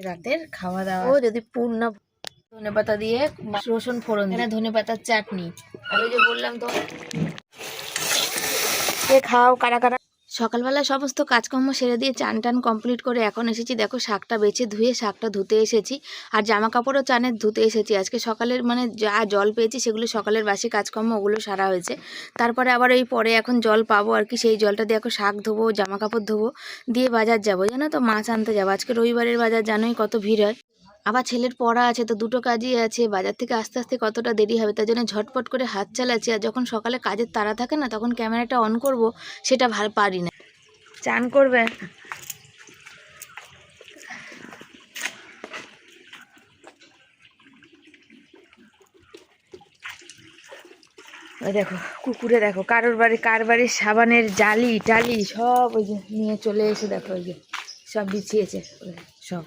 রাতের খাওয়া দাওয়া ও যদি পূর্ণ ধনেপাতা দিয়ে রসুন ফোড়ন দিয়ে ধনেপাতার চাটনি। আর ওই যে বললাম তো খাও কারা কারা। সকালবেলা সমস্ত কাজকর্ম সেরে দিয়ে চান টান কমপ্লিট করে এখন এসেছি। দেখো শাকটা বেছে ধুয়ে শাকটা ধুতে এসেছি, আর জামা কাপড়ও চানের ধুতে এসেছি। আজকে সকালের মানে যা জল পেয়েছি সেগুলো সকালের বাসি কাজকর্ম ওগুলো সারা হয়েছে। তারপরে আবার এই পরে এখন জল পাবো আর কি, সেই জলটা দিয়ে এখন শাক ধোবো, জামা কাপড় ধোবো, দিয়ে বাজার যাবো। জানো তো মাছ আনতে যাবো। আজকে রবিবারের বাজার জানোই কত ভিড় হয়। আবার ছেলের পড়া আছে, তো দুটো কাজই আছে, বাজার থেকে আস্তে আস্তে কতটা দেরি হবে, তার জন্য ঝটপট করে হাত চালাচ্ছি। আর যখন সকালে কাজের তাড়া থাকে না, তখন ক্যামেরাটা অন করব সেটা ভালো পারি না। চান করবে? ওই দেখো কুকুরে, দেখো কার বাড়ির সাবানের জালি টালি সব ওই যে নিয়ে চলে এসে দেখো ওই যে সব বিছিয়েছে সব।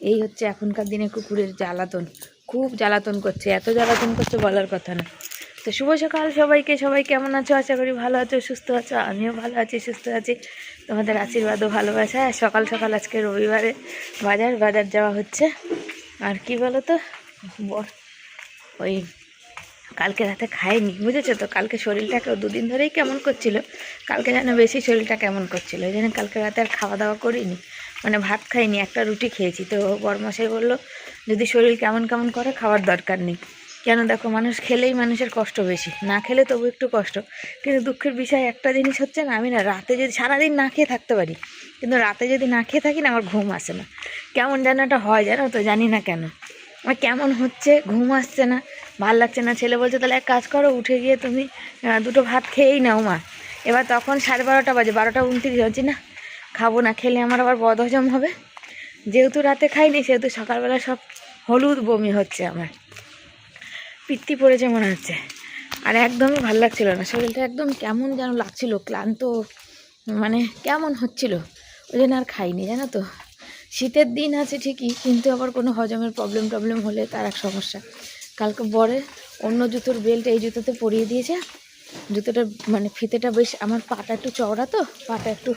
এই হচ্ছে এখনকার দিনে কুকুরের জ্বালাতন, খুব জ্বালাতন করছে, এত জ্বালাতন করছে বলার কথা না। তো শুভ সকাল সবাইকে। সবাই কেমন আছো? আশা করি ভালো আছো, সুস্থ আছো। আমিও ভালো আছি, সুস্থ আছি, তোমাদের আশীর্বাদ ও ভালোবাসা। সকাল সকাল আজকে রবিবারে বাজার যাওয়া হচ্ছে। আর কি বলো তো, ওই কালকে রাতে খাইনি, বুঝেছো তো। কালকে শরীরটাকে দুদিন ধরেই কেমন করছিল, কালকে যেন বেশি শরীরটা কেমন করছিল, ওই জন্য কালকে রাতে আর খাওয়া দাওয়া করিনি, মানে ভাত খাইনি, একটা রুটি খেয়েছি। তো বরমশাই বললো যদি শরীর কেমন কেমন করে খাওয়ার দরকার নেই। কেন দেখো, মানুষ খেলেই মানুষের কষ্ট বেশি, না খেলে তবু একটু কষ্ট। কিন্তু দুঃখের বিষয় একটা জিনিস হচ্ছে না, আমি না রাতে যদি সারাদিন না খেয়ে থাকতে পারি, কিন্তু রাতে যদি না খেয়ে থাকি না, আমার ঘুম আসে না। কেমন যেন একটা হয়, জানো তো, জানি না কেন আমার কেমন হচ্ছে, ঘুম আসছে না, ভাল লাগছে না। ছেলে বলছে তাহলে এক কাজ করো, উঠে গিয়ে তুমি দুটো ভাত খেয়েই নাও মা। এবার তখন 12:30 বাজে, 12:29 হচ্ছে না, খাবো না, খেলে আমার আবার বদহজম হবে। যেহেতু রাতে খাইনি সেহেতু সকালবেলা সব হলুদ বমি হচ্ছে, আমার পিত্তি পড়েছে মনে হচ্ছে। আর একদমই ভাল লাগছিল না, শরীরটা একদম কেমন যেন লাগছিল, ক্লান্ত মানে কেমন হচ্ছিল, ওই জন্য আর খাইনি। জানো তো, শীতের দিন আছে ঠিকই, কিন্তু আবার কোনো হজমের প্রবলেম হলে তার এক সমস্যা। কালকে বরে অন্য জুতোর বেল্ট এই জুতোতে পরিয়ে দিয়েছে। জুতোটা মানে ফিতেটা বেশ, আমার পাটা একটু চওড়া, তো পাটা একটু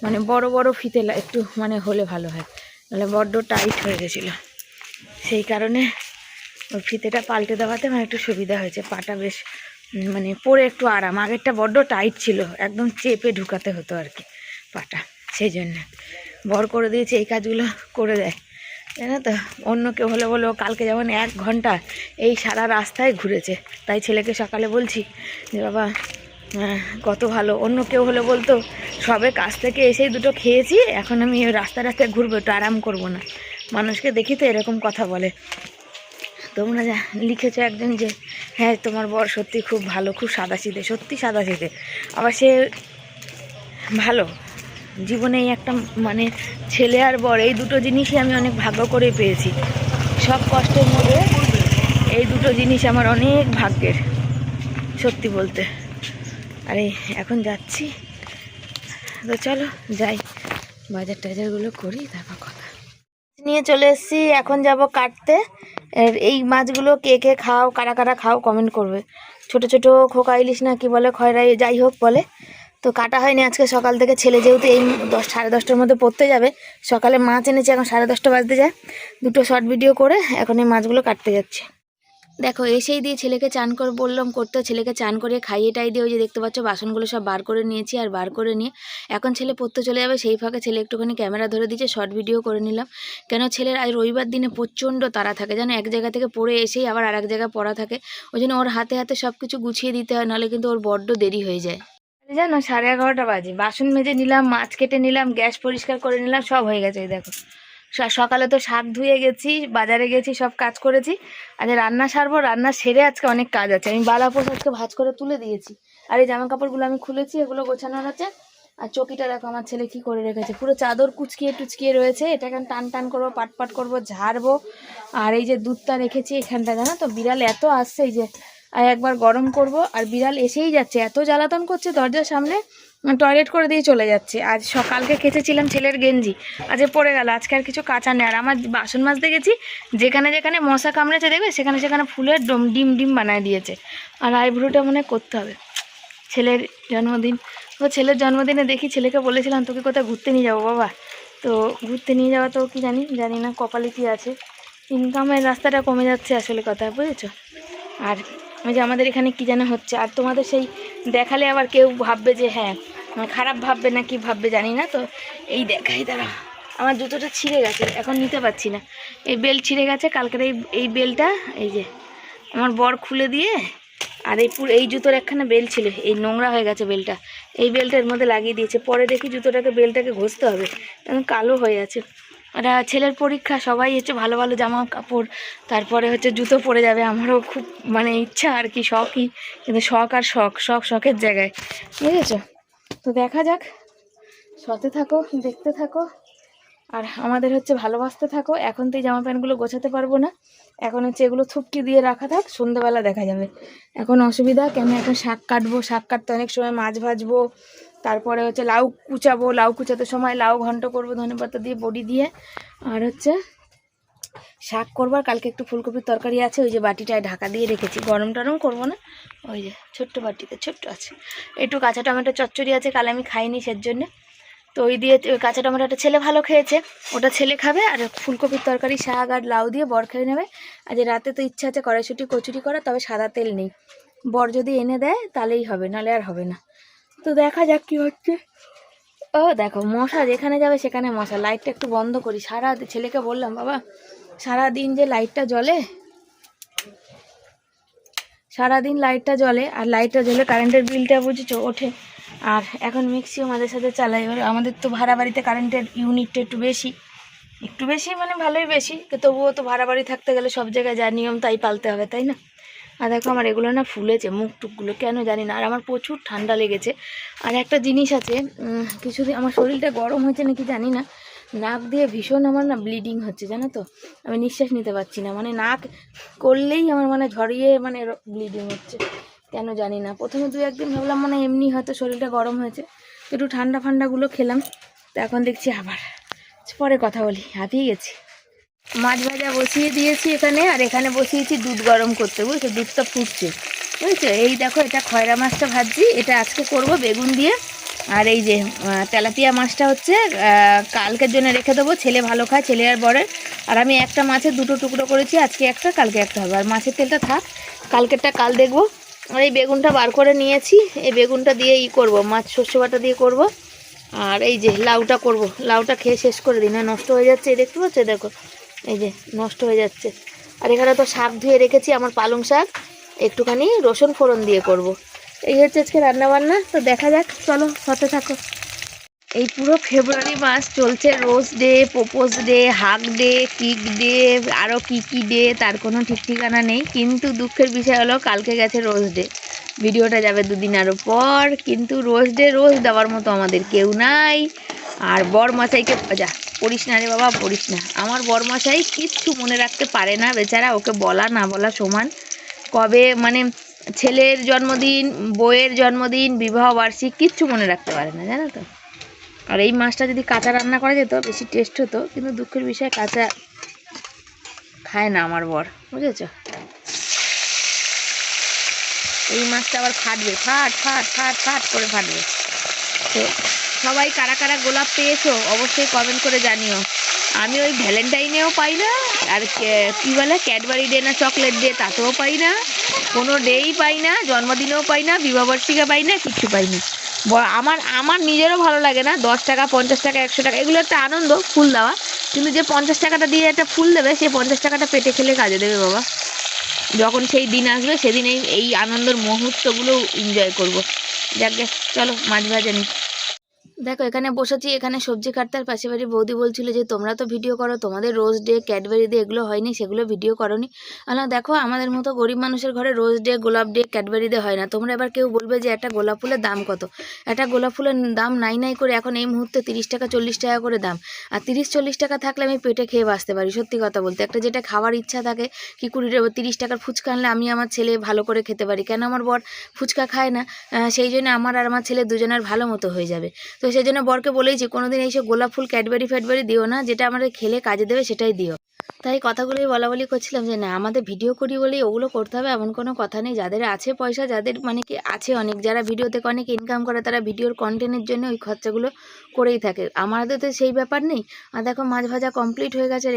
মানে বড় ফিতে একটু মানে হলে ভালো হয়, মানে বড্ড টাইট হয়ে গেছিলো। সেই কারণে ওই ফিতেটা পাল্টে দেওয়াতে আমার একটু সুবিধা হয়েছে, পাটা বেশ মানে পরে একটু আরাম। আগেরটা বড্ড টাইট ছিল, একদম চেপে ঢুকাতে হতো আর কি পাটা, সেই জন্য বর করে দিয়েছে, এই কাজগুলো করে দেয়, জানো তো। অন্য কেউ হলে বলো, কালকে যেমন 1 ঘন্টা এই সারা রাস্তায় ঘুরেছে। তাই ছেলেকে সকালে বলছি যে বাবা কত ভালো। অন্য কেউ হলে বলতো সবে কাজ থেকে এসেই দুটো খেয়েছি, এখন আমি রাস্তায় ঘুরবো, একটু আরাম করব না। মানুষকে দেখি তো এরকম কথা বলে। তোমরা যা লিখেছো একজন যে হ্যাঁ তোমার বর সত্যি খুব ভালো, খুব সাদাসিধে, সত্যি সাদাসিধে। আবার সে ভালো, জীবনে এই একটা মানে ছেলে আর বর, এই দুটো জিনিসই আমি অনেক ভাগ্য করে পেয়েছি। সব কষ্টের মধ্যে এই দুটো জিনিস আমার অনেক ভাগ্যের, সত্যি বলতে। আরে এখন যাচ্ছি, তো চলো যাই, বাজার টাজারগুলো করি, তারপর কথা নিয়ে চলে এসেছি। এখন যাব কাটতে। এই মাছগুলো কে কে খাও, কারা কারা খাও কমেন্ট করবে। ছোট ছোট খোকা ইলিশ না কি বলে, খয়রাই যাই হোক বলে। তো কাটা হয়নি আজকে সকাল থেকে, ছেলে যেহেতু এই 10 সাড়ে 10টার মধ্যে পড়তে যাবে, সকালে মাছ এনেছে, এখন 10:30 বাজতে যায়। দুটো শর্ট ভিডিও করে এখন এই মাছগুলো কাটতে যাচ্ছে। দেখো এসেই দিয়ে ছেলেকে চান করে বললাম করতে, ছেলেকে চান করে খাইয়ে টাই দিয়ে ওই যে দেখতে পাচ্ছ বাসনগুলো সব বার করে নিয়েছি। আর বার করে নিয়ে এখন ছেলে পড়তে চলে যাবে, সেই ফাঁকে ছেলে একটুখানি ক্যামেরা ধরে দিয়েছে, শর্ট ভিডিও করে নিলাম। কেন ছেলের আজ রবিবার দিনে প্রচণ্ড তাড়া থাকে, যেন এক জায়গা থেকে পড়ে এসেই আবার আর এক জায়গায় পড়া থাকে, ওই জন্য ওর হাতে হাতে সব কিছু গুছিয়ে দিতে হয়, নাহলে কিন্তু ওর বড্ড দেরি হয়ে যায়। জানো 11:30 বাজে, বাসন মেজে নিলাম, মাছ কেটে নিলাম, গ্যাস পরিষ্কার করে নিলাম, সব হয়ে গেছে। এই দেখো সকালে তো শাক ধুয়ে গেছি, বাজারে গেছি, সব কাজ করেছি। আজ রান্না সারবো, রান্না সেরে আজকে অনেক কাজ আছে। আমি বালাপোস আজকে ভাজ করে তুলে দিয়েছি, আর এই জামা কাপড়গুলো আমি খুলেছি, এগুলো গোছানোর আছে। আর চকিটা দেখো আমার ছেলে কি করে রেখেছে, পুরো চাদর কুচকিয়ে টুচকিয়ে রয়েছে। এটাকে টান টান করবো, পাট করবো, ঝাড়বো। আর এই যে দুধটা রেখেছি এখানটা, জানো তো বিড়াল এত আসছে, এই যে আর একবার গরম করব, আর বিড়াল এসেই যাচ্ছে, এত জ্বালাতন করছে দরজার সামনে, টয়লেট করে দিয়ে চলে যাচ্ছে। আজ সকালকে কেচেছিলাম ছেলের গেঞ্জি, আজ পড়ে গেল, আজকে আর কিছু কাঁচা নেই। আর আমার বাসন মাজতে গেছি, যেখানে যেখানে মশা কামড়েছে দেখবে, সেখানে সেখানে ফুলের ডিম বানায় দিয়েছে। আর আইব্রোটা মনে করতে হবে, ছেলের জন্মদিন। ছেলের জন্মদিনে দেখি ছেলেকে বলেছিলাম তোকে কোথায় ঘুরতে নিয়ে যাবো বাবা, তো ঘুরতে নিয়ে যাওয়া তো কি জানি না কপালে কি আছে। ইনকামের রাস্তাটা কমে যাচ্ছে আসলে কথা, বুঝেছো। আর ওই যে আমাদের এখানে কি যেন হচ্ছে, আর তোমাদের সেই দেখালে আবার কেউ ভাববে যে হ্যাঁ খারাপ ভাববে না কি ভাববে জানি না। তো এই দেখাই দাঁড়া, আমার জুতোটা ছিঁড়ে গেছে, এখন নিতে পারছি না। এই বেল্ট ছিঁড়ে গেছে কালকের, এই বেল্টটা এই যে আমার বর খুলে দিয়ে, আর এই জুতোর একখানা বেল্ট ছিল, এই নোংরা হয়ে গেছে বেল্টটা, এই বেল্টের মধ্যে লাগিয়ে দিয়েছে। পরে দেখি জুতোটাকে বেল্টটাকে ঘষতে হবে, এখন কালো হয়ে আছে। ওটা ছেলের পরীক্ষা, সবাই হচ্ছে ভালো ভালো জামা কাপড়, তারপরে হচ্ছে জুতো পরে যাবে। আমারও খুব মানে ইচ্ছা আর কি, শখই, কিন্তু শখ আর শখ, সব শখের জায়গায়, বুঝেছো। তো দেখা যাক, সাথে থাকো, দেখতে থাকো, আর আমাদের হচ্ছে ভালোবাসতে থাকো। এখন তো এই জামা প্যান্টগুলো গোছাতে পারবো না, এখন হচ্ছে এগুলো থুপকি দিয়ে রাখা থাক, সন্ধ্যাবেলা দেখা যাবে। এখন অসুবিধা কেন, এখন শাক কাটবো, শাক কাটতে অনেক সময় মাছ ভাজবো, তারপরে হচ্ছে লাউ কুচাবো, লাউ কুচাতে সময় লাউ ঘন্ট করবো ধনেপাতা দিয়ে বড়ি দিয়ে, আর হচ্ছে শাক করবার কালকে একটু ফুলকপির তরকারি আছে, ওই যে বাটিটায় ঢাকা দিয়ে রেখেছি, গরম টরম করবো না, ওই যে ছোট্ট বাটিতে ছোট্ট আছে। একটু কাঁচা টমেটো চচ্চড়ি আছে, কাল আমি খাইনি সের জন্যে, তো ওই দিয়ে কাঁচা টমেটোটা ছেলে ভালো খেয়েছে, ওটা ছেলে খাবে। আর ফুলকপির তরকারি শাক আর লাউ দিয়ে বর খেয়ে নেবে। আর যে রাতে তো ইচ্ছা আছে কড়াইশুঁটি কচুরি করা, তবে সাদা তেল নেই, বর যদি এনে দেয় তাহলেই হবে, নাহলে আর হবে না। তো দেখা যাক কি হচ্ছে। ও দেখো মশা যেখানে যাবে সেখানে মশা, লাইটটা একটু বন্ধ করি। ছেলেকে বললাম বাবা সারাদিন যে লাইটটা জ্বলে, সারাদিন লাইটটা জ্বলে, আর লাইটটা জ্বলে কারেন্টের বিলটা বুঝেছো ওঠে। আর এখন মিক্সিও আমাদের সাথে চালাই, এবার আমাদের তো ভাড়া বাড়িতে কারেন্টের ইউনিটটা একটু বেশি মানে ভালোই বেশি, তবুও তো ভাড়া বাড়ি থাকতে গেলে সব জায়গায় যা নিয়ম তাই পালতে হবে, তাই না। আর দেখো আমার এগুলো না ফুলেছে মুখ টুকগুলো, কেন জানি না। আর আমার প্রচুর ঠান্ডা লেগেছে। আর একটা জিনিস আছে, কিছুদিন আমার শরীরটা গরম হয়েছে নাকি জানি না, নাক দিয়ে ভীষণ আমার না ব্লিডিং হচ্ছে, জানো তো। আমি নিঃশ্বাস নিতে পারছি না, মানে নাক করলেই আমার মানে ঝরিয়ে মানে ব্লিডিং হচ্ছে, কেন জানি না। প্রথমে 2-1 দিন ভাবলাম মানে এমনি হয়তো শরীরটা গরম হয়েছে, একটু ঠান্ডা ফান্ডাগুলো খেলাম, তো এখন দেখছি আবার। পরে কথা বলি, হাঁপিয়ে গেছি। মাছ ভাজা বসিয়ে দিয়েছি এখানে, আর এখানে বসিয়েছি দুধ গরম করতে, বুঝছো, দুধটা ফুটছে, বুঝছো। এই দেখো এটা খয়রা মাছটা ভাজছি, এটা আজকে করব বেগুন দিয়ে। আর এই যে তেলাপিয়া মাছটা হচ্ছে কালকের জন্য রেখে দেবো, ছেলে ভালো খায়, ছেলে আর বরের। আর আমি একটা মাছের 2টো টুকরো করেছি, আজকে একটা কালকে একটা হবে। আর মাছের তেলটা থাক, কালকেরটা কাল দেখবো। আর এই বেগুনটা বার করে নিয়েছি, এই বেগুনটা দিয়ে করব, মাছ সর্ষে বাটা দিয়ে করব। আর এই যে লাউটা করব, লাউটা খেয়ে শেষ করে দিই, না নষ্ট হয়ে যাচ্ছে, দেখতে পাচ্ছ, দেখো এই যে নষ্ট হয়ে যাচ্ছে। আর এখানে তো শাক ধুয়ে রেখেছি, আমার পালং শাক, একটুখানি রসুন ফোড়ন দিয়ে করব। এই হচ্ছে আজকে রান্নাবান্না। তো দেখা যাক, চলো সাথে থাকো। এই পুরো ফেব্রুয়ারি মাস চলছে rose day, propose day, hug day, kick day, আরও কী ডে, তার কোনো ঠিক ঠিকানা নেই। কিন্তু দুঃখের বিষয় হলো কালকে গেছে রোজ ডে, ভিডিওটা যাবে 2 দিন আরও পর, কিন্তু রোজ ডে রোজ দেওয়ার মতো আমাদের কেউ নাই। আর বরমশাইকে যা পড়িস না রে বাবা, পড়িস না, আমার বরমশাই কিচ্ছু মনে রাখতে পারে না বেচারা, ওকে বলা না বলা সমান। কবে মানে ছেলের জন্মদিন, বউয়ের জন্মদিন, বিবাহ বার্ষিক কিচ্ছু মনে রাখতে পারে না, জানো তো। আর এই মাছটা যদি কাঁচা রান্না করা যেত বেশি টেস্ট হতো, কিন্তু দুঃখের বিষয় কাঁচা খায় না আমার বর, বুঝেছ। এই মাছটা আবার ফাটবে, ফাট ফাট ফাট ফাট করে ফাটবে। তো সবাই কারা কারা গোলাপ পেয়েছো অবশ্যই কমেন্ট করে জানিও। আমি ওই ভ্যালেন্টাইনেও পাই না, আর কী বলে ক্যাডবারি ডে না চকলেট ডে তাতেও পাই না, কোনো ডেই পাই না, জন্মদিনেও পাই না, বিবাহবার্ষিকী পাই না, কিচ্ছু পাই না। আমার নিজেরও ভালো লাগে না 10 টাকা 50 টাকা 100 টাকা, এগুলো একটা আনন্দ ফুল দেওয়া, কিন্তু যে 50 টাকাটা দিয়ে একটা ফুল দেবে, সেই 50 টাকাটা পেটে খেলে কাজে দেবে বাবা। যখন সেই দিন আসবে সেদিন এই আনন্দের মুহূর্তগুলো এনজয় করবো। যাকে চলো মাছ ভাজা নি। দেখো এখানে বসেছি, এখানে সবজি কাটতে, আর পাশে বাড়ি বৌদি বলছিল যে তোমরা তো ভিডিও করো, তোমাদের রোজ ডে ক্যাডবেরি ডে এগুলো হয়নি, সেগুলো ভিডিও করোনি। না দেখো আমাদের মতো গরিব মানুষের ঘরে রোজ ডে গোলাপ ডে ক্যাডবেরি ডে হয় না। তোমরা এবার কেউ বলবে যে একটা গোলাপ ফুলের দাম কত, একটা গোলাপ ফুলের দাম নাই করে এখন এই মুহূর্তে 30 টাকা 40 টাকা করে দাম। আর 30-40 টাকা থাকলে আমি পেটে খেয়ে বাঁচতে পারি, সত্যি কথা বলতে। একটা যেটা খাওয়ার ইচ্ছা থাকে, কি 30 টাকার ফুচকা আনলে আমি আমার ছেলে ভালো করে খেতে পারি, কেন আমার বর ফুচকা খায় না, সেই জন্য আমার আর আমার ছেলে দুজনের ভালো মতো হয়ে যাবে। তো সেই জন্য বরকে বলেইছি কোনোদিন এইসব গোলাপ ফুল ক্যাডবেরি ফ্যাডবেরি দিও না, যেটা আমাদের খেলে কাজে দেবে সেটাই দিও। তাই কথাগুলোই বলা করছিলাম যে না, আমাদের ভিডিও করি বলেই ওগুলো করতে হবে এমন কোনো কথা নেই। যাদের আছে পয়সা, যাদের মানে কি আছে অনেক, যারা ভিডিও থেকে অনেক ইনকাম করে, তারা ভিডিওর কন্টেন্টের জন্য ওই খরচাগুলো করেই থাকে। আমাদের তো সেই ব্যাপার নেই। আর দেখো মাছ ভাজা কমপ্লিট হয়ে গেছে।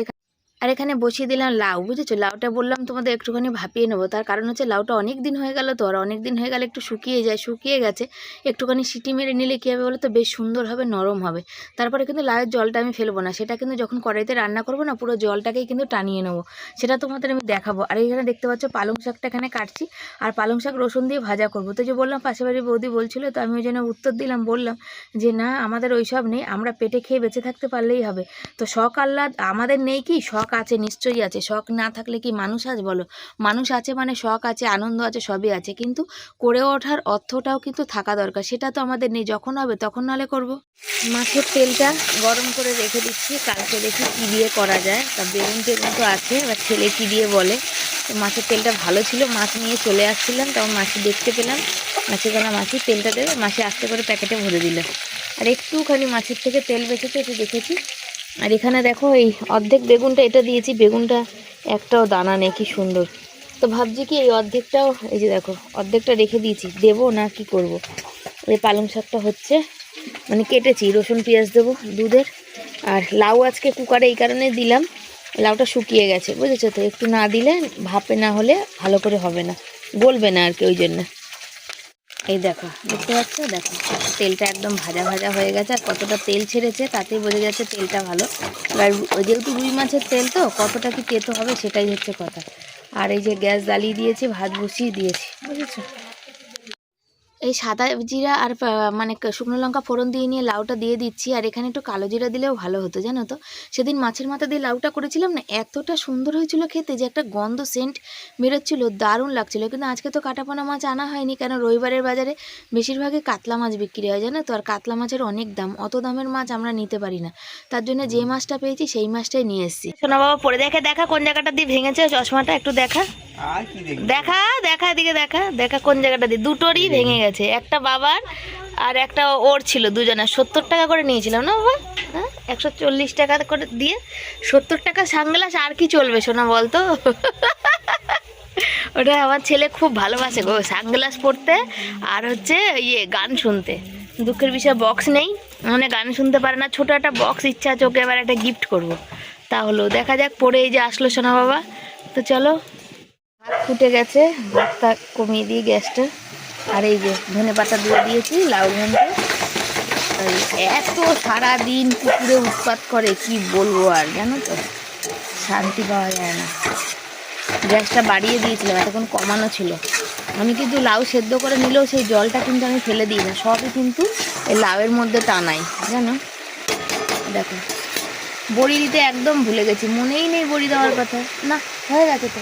আর এখানে বসিয়ে দিলাম লাউ, বুঝেছো? লাউটা বললাম তোমাদের একটুখানি ভাপিয়ে নেবো, তার কারণ হচ্ছে লাউটা অনেক দিন হয়ে গেল তো, আর অনেক দিন হয়ে গেলে একটু শুকিয়ে যায়, শুকিয়ে গেছে। একটুখানি সিটি মেরে নিলে কী হবে বলো তো, বেশ সুন্দর হবে, নরম হবে। তারপরে কিন্তু লাউয়ের জলটা আমি ফেলবো না, সেটা কিন্তু যখন কড়াইতে রান্না করবো না, পুরো জলটাকেই কিন্তু টানিয়ে নেবো, সেটা তোমাদের আমি দেখাবো। আর এখানে দেখতে পাচ্ছ পালং শাকটা এখানে কাটছি, আর পালং শাক রসুন দিয়ে ভাজা করবো। তো যে বললাম পাশে বাড়ির বৌদি বলছিল, তো আমি ওই জন্য উত্তর দিলাম, বললাম যে না, আমাদের ওই সব নেই, আমরা পেটে খেয়ে বেঁচে থাকতে পারলেই হবে। তো শখ আহ্লাদ আমাদের নেই কি? শখ আছে, নিশ্চয়ই আছে। শখ না থাকলে কি মানুষ আজ বলো? মানুষ আছে মানে শখ আছে, আনন্দ আছে, সবই আছে, কিন্তু করে ওঠার অর্থটাও কিন্তু থাকা দরকার। সেটা তো আমাদের নেই, যখন হবে তখন নাহলে করব। মাছের তেলটা গরম করে রেখে দিচ্ছি, কালকে দেখি কী দিয়ে করা যায়। তা বেগুন টেগুন তো আছে, এবার ছেলে কী দিয়ে বলে। তো মাছের তেলটা ভালো ছিল, মাছ নিয়ে চলে আসছিলাম, তখন মাছি দেখতে পেলাম, মাছের বেলা মাছি তেলটা দেবে, মাছি আস্তে করে প্যাকেটে ভরে দিল। আর একটুখানি মাছের থেকে তেল বেঁচেছে, একটু দেখেছি। আর এখানে দেখো এই অর্ধেক বেগুনটা এটা দিয়েছি, বেগুনটা একটাও দানা নেই, কি সুন্দর। তো ভাবছি কি এই অর্ধেকটাও, এই যে দেখো অর্ধেকটা রেখে দিয়েছি, দেবো না কি করব। এই পালং শাকটা হচ্ছে, মানে কেটেছি, রসুন পেঁয়াজ দেবো দুধের। আর লাউ আজকে কুকারে এই কারণে দিলাম, লাউটা শুকিয়ে গেছে, বুঝেছো তো, একটু না দিলে ভাপে না হলে ভালো করে হবে না, গলবে না আর কি, ওই জন্য। এই দেখো, দেখতে পাচ্ছ, দেখো তেলটা একদম ভাজা ভাজা হয়ে গেছে, আর কতটা তেল ছেড়েছে তাতেই বোঝা যাচ্ছে তেলটা ভালো। আর ওই যেহেতু রুই মাছের তেল তো, কতটা কি তেতো হবে সেটাই হচ্ছে কথা। আর এই যে গ্যাস জ্বালিয়ে দিয়েছি, ভাত বসিয়ে দিয়েছি, বুঝেছো। এই সাদা জিরা আর মানে শুকনো লঙ্কা ফোড়ন দিয়ে নিয়ে লাউটা দিয়ে দিচ্ছি। আর এখানে একটু কালো জিরা দিলেও ভালো হতো, জানো তো। সেদিন মাছের মাথা দিয়ে লাউটা করেছিলাম না, এতটা সুন্দর হয়েছিল খেতে, যে একটা গন্ধ সেন্ট বেরোচ্ছিলো, দারুণ লাগছিলো। কিন্তু আজকে তো কাটাপোনা মাছ আনা হয়নি, কেন রবিবারের বাজারে বেশিরভাগই কাতলা মাছ বিক্রি হয়, জানো তো। আর কাতলা মাছের অনেক দাম, অত দামের মাছ আমরা নিতে পারি না, তার জন্য যে মাছটা পেয়েছি সেই মাছটাই নিয়ে এসেছি। শোনা বাবা, পরে দেখা দেখা কোন জায়গাটা দিয়ে ভেঙেছে চশমাটা, একটু দেখা দেখা দেখা এদিকে দেখা দেখা কোন জায়গাটা দিয়ে, দুটোরই ভেঙে গেছে, একটা বাবার আর একটা ওর ছিল, দুজনের 70 টাকা করে নিয়েছিলাম না বাবা, হ্যাঁ 140 টাকা করে দিয়ে 70 টাকা সানগ্লাস আর কি চলবে শোনা বলতো। ওটা আমার ছেলে খুব ভালোবাসে গো, সানগ্লাস পরতে আর হচ্ছে গান শুনতে। দুঃখের বিষয় বক্স নেই, মানে গান শুনতে পারে না, ছোটো একটা বক্স ইচ্ছা আছে ওকে এবার একটা গিফট করবো। তা হলো, দেখা যাক, পরে এই যে আসলো সোনা বাবা। তো চলো, ভাত ফুটে গেছে, ভাতটা কমিয়ে দিই গ্যাসটা। আর এই যে ধনে পাতা দিয়ে দিয়েছি লাউ ঘন্টে। এত সারাদিন পুকুরে উৎপাত করে, কি বলবো আর, জানো তো, শান্তি পাওয়া যায় না। গ্যাসটা বাড়িয়ে দিয়েছিলাম, এতক্ষণ কমানো ছিল। আমি কিন্তু লাউ সেদ্ধ করে নিলেও সেই জলটা কিন্তু আমি ফেলে দিই না, সবই কিন্তু এই লাউয়ের মধ্যে টানাই, জানো। দেখো বড়ি দিতে একদম ভুলে গেছি, মনেই নেই বড়ি দেওয়ার কথা। না, হয়ে গেছে তো।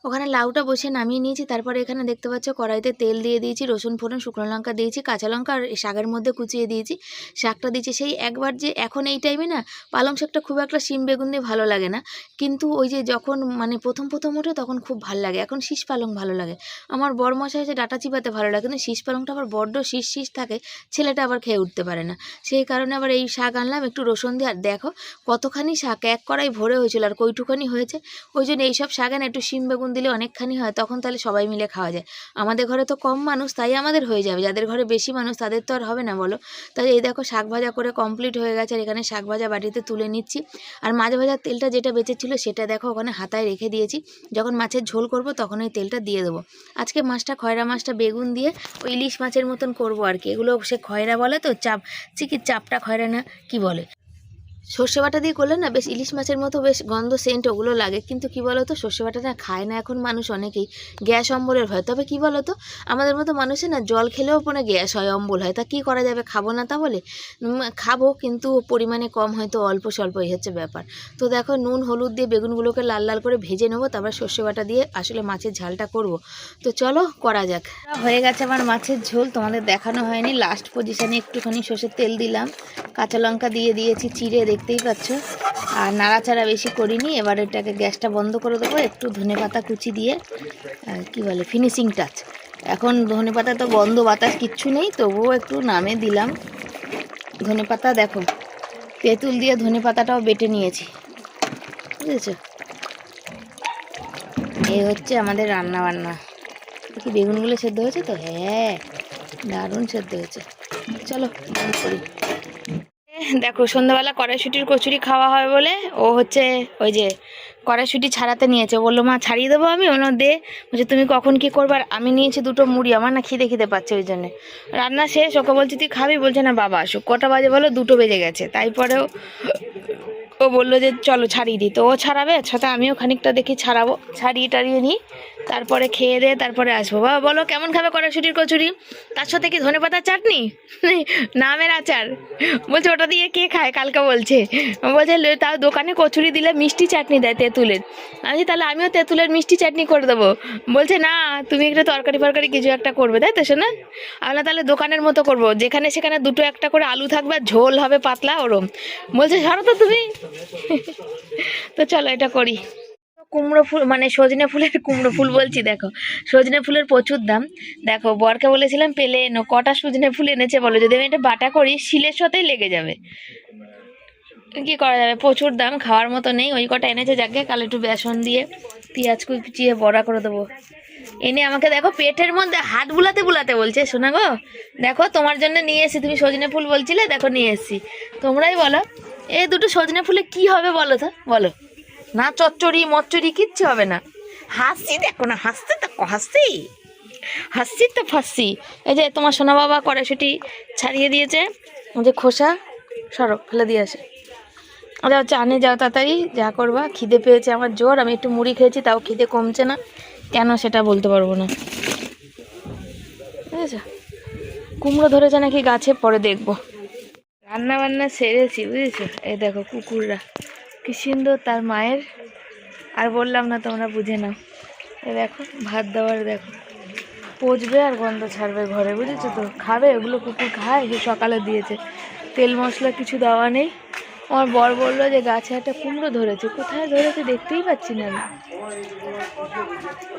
ওখানে লাউটা বসে নামিয়ে নিয়েছি। তারপরে এখানে দেখতে পাচ্ছ কড়াইতে তেল দিয়ে দিয়েছি, রসুন ফোড়ন, শুকনো লঙ্কা দিয়েছি, কাঁচা লঙ্কা, আর শাকের মধ্যে কুচিয়ে দিয়েছি। শাকটা দিয়েছি সেই একবার, যে এখন এই টাইমে না পালং শাকটা খুব একটা শিম বেগুন দিয়ে ভালো লাগে না, কিন্তু ওই যে যখন মানে প্রথম প্রথম ওঠে তখন খুব ভালো লাগে। এখন শীষ পালং ভালো লাগে। আমার বড়মশাই হচ্ছে ডাঁটা চিবাতে ভালো লাগে, কিন্তু শীষ পালংটা আবার বড্ড শীষ শীষ থাকে, ছেলেটা আবার খেয়ে উঠতে পারে না। সেই কারণে আবার এই শাক আনলাম একটু রসুন দিয়ে। আর দেখো কতখানি শাক, এক কড়াই ভরে হয়েছিল, আর কইটুখানি হয়েছে। ওই জন্য এইসব শাকে না একটু শিম বেগুন দিলে অনেকখানি হয়, তখন তাহলে সবাই মিলে খাওয়া যায়। আমাদের ঘরে তো কম মানুষ, তাই আমাদের হয়ে যাবে, যাদের ঘরে বেশি মানুষ তাদের তো আর হবে না বলো। তাই এই দেখো শাক ভাজা করে কমপ্লিট হয়ে গেছে। আর এখানে শাক ভাজা বাটিতে তুলে নিচ্ছি। আর মাছ ভাজার তেলটা যেটা বেঁচেছিল সেটা দেখো ওখানে হাতায় রেখে দিয়েছি, যখন মাছের ঝোল করব তখন ওই তেলটা দিয়ে দেবো। আজকে মাছটা খয়রা মাছটা বেগুন দিয়ে ওই ইলিশ মাছের মতন করবো আর কি। এগুলো সে খয়রা বলে তো, চাপটা খয়রা না কি বলে, সর্ষে বাটা দিয়ে করলে না বেশ ইলিশ মাছের মতো বেশ গন্ধ সেন্ট ওগুলো লাগে। কিন্তু কি বলো তো, সর্ষে বাটাটা খায় না এখন মানুষ অনেকেই, গ্যাস অম্বলের হয়। তবে কি বলো তো, আমাদের মতো মানুষের না জল খেলেও পরে গ্যাস হয়, অম্বল হয়। তা কী করা যাবে, খাবো না তা বলে? খাবো, কিন্তু পরিমাণে কম, হয়তো অল্প স্বল্প, এই হচ্ছে ব্যাপার। তো দেখো নুন হলুদ দিয়ে বেগুনগুলোকে লাল লাল করে ভেজে নেবো, তারপর সর্ষে বাটা দিয়ে আসলে মাছের ঝালটা করব। তো চলো করা যাক। হয়ে গেছে আমার মাছের ঝোল, তোমাদের দেখানো হয়নি। লাস্ট পজিশানে একটুখানি সর্ষের তেল দিলাম, কাঁচা লঙ্কা দিয়ে দিয়েছি চিড়ে, দেখতেই পাচ্ছ। আর নাড়াচাড়া বেশি করিনি। এবার এটাকে গ্যাসটা বন্ধ করে দেবো, একটু ধনেপাতা কুচি দিয়ে, কি বলে, ফিনিশিং টাচ। এখন ধনেপাতা তো গন্ধ বাতাস কিচ্ছু নেই, তবুও একটু নামে দিলাম ধনেপাতা। দেখো তেঁতুল দিয়ে ধনেপাতাটাও বেটে নিয়েছি, বুঝেছো? এই হচ্ছে আমাদের রান্না বান্না। দেখি বেগুনগুলো সেদ্ধ হয়েছে তো? হ্যাঁ, দারুণ সেদ্ধ হয়েছে। চলো বন্ধ করি। দেখো সন্ধ্যাবেলা কড়াইশুটির কচুরি খাওয়া হয় বলে ও হচ্ছে ওই যে কড়াইশুটি ছাড়াতে নিয়েছে। বললো মা ছাড়িয়ে দেবো আমি? ওনো দে। বলছে তুমি কখন কি করবে? আর আমি নিয়েছি দুটো মুড়ি, আমার না খিদে খিদে পাচ্ছে, ওই জন্যে রান্না শেষ। ওকে বলছি তুই খাবি? বলছে না বাবা আসুক। কটা বাজে বলো? 2টো বেজে গেছে। তারপরেও ও বললো যে চলো ছাড়িয়ে দিই। তো ও ছাড়াবে, সাথে আমিও খানিকটা দেখি ছাড়াবো, ছাড়িয়ে টাড়িয়ে নিই, তারপরে খেয়ে দে তারপরে আসবো। বাবা বলো কেমন খাবে কড়াইশুটির কচুরি? তার সাথে কি ধনেপাতার চাটনি, নামের আচার? বলছে ওটা দিয়ে কে খায়? কালকে বলছে তাও দোকানে কচুরি দিলে মিষ্টি চাটনি দেয় তেঁতুলের। আমি তাহলে আমিও তেঁতুলের মিষ্টি চাটনি করে দেবো। বলছে না তুমি একটু তরকারি ফরকারি কিছু একটা করবে, তাই তো শোনা? আমরা তাহলে দোকানের মতো করবো, যেখানে সেখানে 2টো একটা করে আলু থাকবে, ঝোল হবে পাতলা ওরম। বলছে সরো তো তুমি। তো চলো এটা করি। কুমড়ো ফুল মানে সজনে ফুলের, কুমড়ো ফুল বলছি, দেখো সজনে ফুলের প্রচুর দাম। দেখো বরকে বলেছিলাম পেলে এনো। কটা সজনে ফুল এনেছে বলো? যদি আমি এটা বাটা করি শিলের সাথেই লেগে যাবে, কি করা যাবে? প্রচুর দাম, খাওয়ার মতো নেই। ওই কটা এনেছে, যাকে কাল একটু বেসন দিয়ে পেঁয়াজ কুচিয়ে বড়া করে দেবো। এনে আমাকে দেখো পেটের মধ্যে হাত বুলাতে বুলাতে বলছে শোনা গো দেখো তোমার জন্য নিয়ে এসেছি, তুমি সজনে ফুল বলছিলে দেখো নিয়ে এসেছি। তোমরাই বলো এই 2টো সজনে ফুলে কি হবে বলো তো? বলো না চচ্চড়ি মচ্চড়ি কিচ্ছু হবে না। হাসছি দেখো না, হাসতে দেখো, হাসছি হাসছি তো ফাঁসছি। এই যে তোমার সোনা বাবা কড়াইশুটি ছাড়িয়ে দিয়েছে, ওই যে খোসা সরক ফেলে দিয়ে আসে। যাও চা নিয়ে যাও তাড়াতাড়ি, যা করবা। খিদে পেয়েছে আমার জোর, আমি একটু মুড়ি খেয়েছি তাও খিদে কমছে না, কেন সেটা বলতে পারবো না। বুঝেছ? কুমড়ো ধরেছে নাকি গাছে, পরে দেখবো। রান্না বান্না সেরেছি বুঝেছো? এই দেখো কুকুররা কি সুন্দর তার মায়ের, আর বললাম না তোমরা বুঝে নাও। এই দেখো ভাত দেওয়ার, দেখো পচবে আর গন্ধ ছাড়বে ঘরে, বুঝেছো তো? খাবে ওগুলো, কুকুর খায়। সে সকালে দিয়েছে, তেল মশলা কিছু দেওয়া নেই। আমার বর বললো যে গাছে একটা কুমড়ো ধরেছে। কোথায় ধরেছে দেখতেই পাচ্ছি না, আমি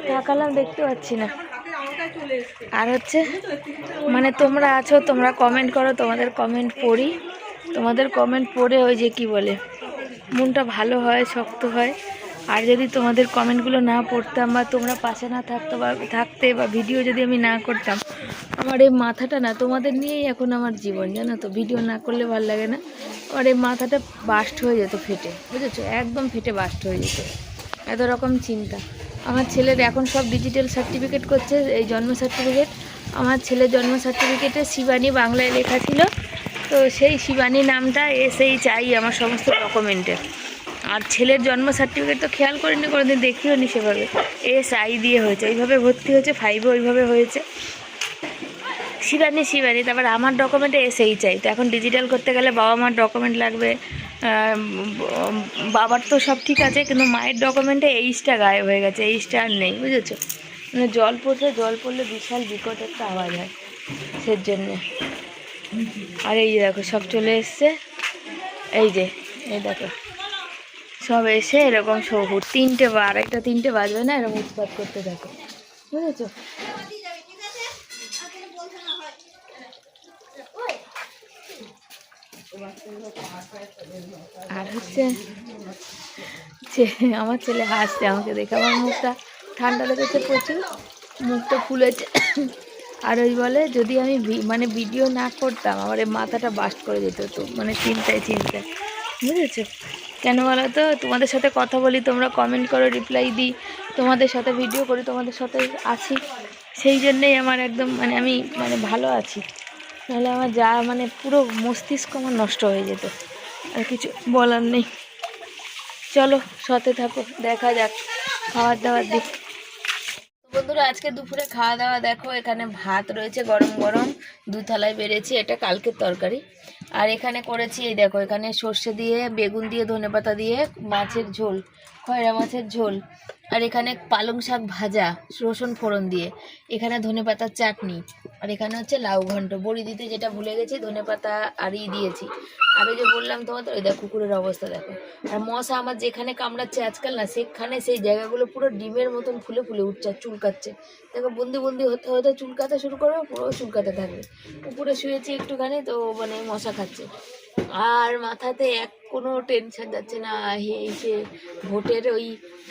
তাকালাম দেখতে পাচ্ছি না। আর হচ্ছে মানে তোমরা আছো, তোমরা কমেন্ট করো, তোমাদের কমেন্ট পড়ি, তোমাদের কমেন্ট পড়ে ওই যে কি বলে মনটা ভালো হয়, শক্ত হয়। আর যদি তোমাদের কমেন্টগুলো না পড়তাম বা তোমরা পাশে না থাকতে বা ভিডিও যদি আমি না করতাম, আমার এই মাথাটা না, তোমাদের নিয়েই এখন আমার জীবন, জানো তো? ভিডিও না করলে ভালো লাগে না। আর এই মাথাটা বাস্ট হয়ে যেত ফেটে, বুঝেছো? একদম ফেটে বাস্ট হয়ে যেত, এত রকম চিন্তা। আমার ছেলের এখন সব ডিজিটাল সার্টিফিকেট করছে, এই জন্ম সার্টিফিকেট। আমার ছেলের জন্ম সার্টিফিকেটে শিবানী বাংলায় লেখা ছিল, তো সেই শিবানী নামটা এসেই চাই আমার সমস্ত ডকুমেন্টে। আর ছেলের জন্ম সার্টিফিকেট তো খেয়াল করিনি, কোনোদিন দেখিও নি সেভাবে। SI দিয়ে হয়েছে, ওইভাবে ভর্তি হয়েছে, 5-এ ওইভাবে হয়েছে। শিবানী তারপর আমার ডকুমেন্টে এসেই চাই। তো এখন ডিজিটাল করতে গেলে বাবা মার ডকুমেন্ট লাগবে। বাবার তো সব ঠিক আছে, কিন্তু মায়ের ডকুমেন্টে এইচটা গায়েব হয়ে গেছে, এইচটা আর নেই, বুঝেছো? মানে জল পড়লে বিশাল বিকট একটা আওয়াজ হয়, সেই জন্যে। আর এই দেখো সব চলে এসছে, এই দেখো সব এসে এরকম সবুজ 3টে বা 3টে বাজবে না, এরকম উৎপাত করতে দেখো, বুঝেছো? আর হচ্ছে আমার ছেলে হাসছে আমাকে দেখে, আমার মুখটা ঠান্ডা লেগেছে প্রচুর, মুখটা ফুলেছে। আর ওই বলে যদি আমি মানে ভিডিও না করতাম আমার এই মাথাটা বাস্ট করে যেত, তো মানে চিন্তায়, বুঝেছো? কেন বলো তো? তোমাদের সাথে কথা বলি, তোমরা কমেন্ট করো, রিপ্লাই দিই, তোমাদের সাথে ভিডিও করি, তোমাদের সাথে আছি, সেই জন্যেই আমার একদম মানে আমি মানে ভালো আছি। নাহলে আমার যা মানে পুরো মস্তিষ্ক আমার নষ্ট হয়ে যেত, আর কিছু বলার নেই। চলো সাথে থাকো, দেখা যাক খাবার দাবার দিক। বন্ধুরা আজকে দুপুরে খাওয়া দাওয়া দেখো, এখানে ভাত রয়েছে গরম গরম, 2 থালায় বেড়েছি, এটা কালকের তরকারি। আর এখানে করেছি এই দেখো, এখানে সর্ষে দিয়ে, বেগুন দিয়ে, ধনেপাতা দিয়ে মাছের ঝোল, খয়রা মাছের ঝোল। আর এখানে পালং শাক ভাজা রসুন ফোড়ন দিয়ে, এখানে ধনেপাতার চাটনি। আর এখানে হচ্ছে লাউ ঘন্ট, বড়ি দিতে যেটা ভুলে গেছি, ধনেপাতা আর দিয়েছি। আর ওই যে বললাম তোমাদের, ওই দেখো কুকুরের অবস্থা দেখো। আর মশা আমার যেখানে কামড়াচ্ছে আজকাল না, সেখানে সেই জায়গাগুলো পুরো ডিমের মতন ফুলে ফুলে উঠছে, চুলকাচ্ছে। দেখো বন্দি হতে হতে চুলকাতে শুরু করবে, পুরো চুলকাতে থাকবে। উপরে শুয়েছি একটুখানি, তো মানে মশা খাচ্ছে। আর মাথাতে কোনো টেনশন যাচ্ছে না। এই যে ভোটের ওই